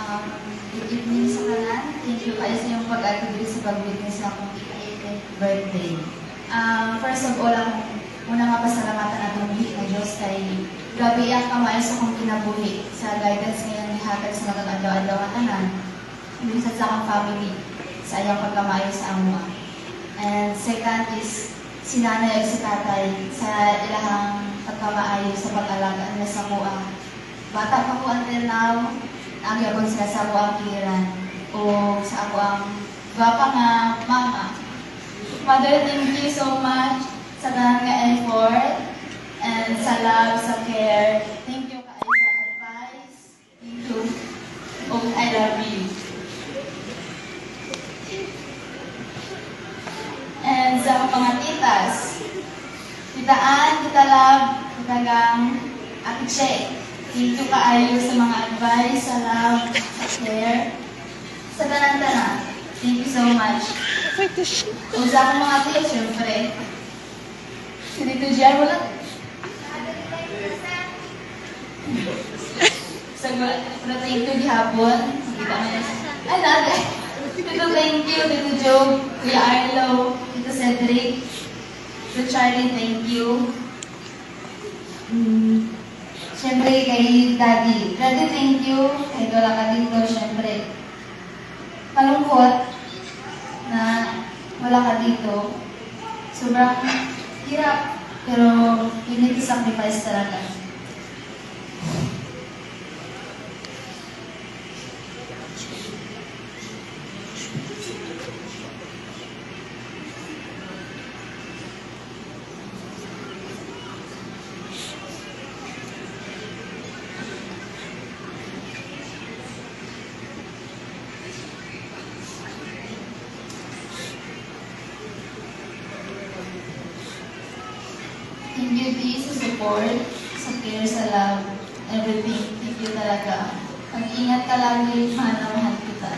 Good evening sa kanan. Thank you kayo sa iyong pag-atubili sa pag-witness na akong 80th birthday. First of all, akong unang mapasalamatan atong buhi na Diyos kay grabe ang kamay sa akong kinabuhi sa guidance ngayon ni hatag sa mga adlaw-adlaw nga tanan. Hindi sa akong family sa iyang pagkamayo sa amo. And second is si nanay at si tatay sa ilahang pagkamaayo sa pag-alaga nila sa kuha. Bata pa ko until now, nagyapon sila sa ako ang kiliran o sa ako ang gwapa nga mama. Mother, thank you so much sa tanang nga effort and sa love, sa care. Thank you kayo sa advice. Thank you. Oh, I love you. And sa mga titas, Tita Ann, Tita Love, Tita Gang, Ate Che, thank you kaayo sa mga advice, sa love, sa care, sa tanan-tanan. Thank you so much. Kung sa akong mga tiyo, syempre, si Tito Jan, wala. Sa wala, thank you gihapon. Ay, nade. Tito, thank you. Tito Job, Kuya Arlo, Tito Cedric, Tito Charlie, thank you. Siyempre kay Daddy. Daddy, thank you. Kahit wala ka dito, siyempre. Malungkot na wala ka dito. Sobrang hirap, pero you need to sacrifice talaga. Thank you, Dee, sa support, sa care, sa love, everything. Thank you talaga. Mag-ingat ka lagi, mahal na mahal kita.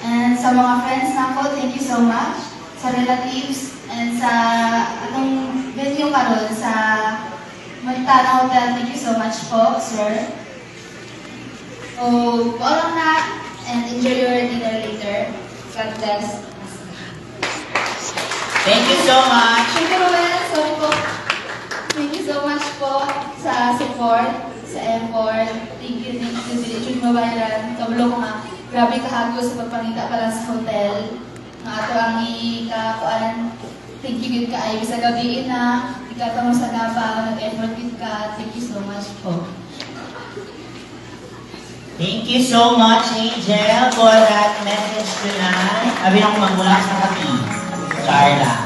And sa mga friends na ako, thank you so much. Sa relatives, and sa atong venue karon sa Montana Hotel, thank you so much po, sir. So, paulang na, and enjoy your dinner later. God bless. Thank you so much. Thank you, Ruel. Sorry po. Thank you so much po sa support, sa effort. Thank you, Dilichud Mabayran. Kabalo ko nga, grabe kahago sa pagpangita pala sa hotel. Nga ato ang ikakuan. Thank you, good ka ay sa gabi na. Ikata mo sa Davao, nag-effort good ka. Thank you so much po. Thank you so much, Angel, for that message tonight. Abi nang magmula sa kati, Carla.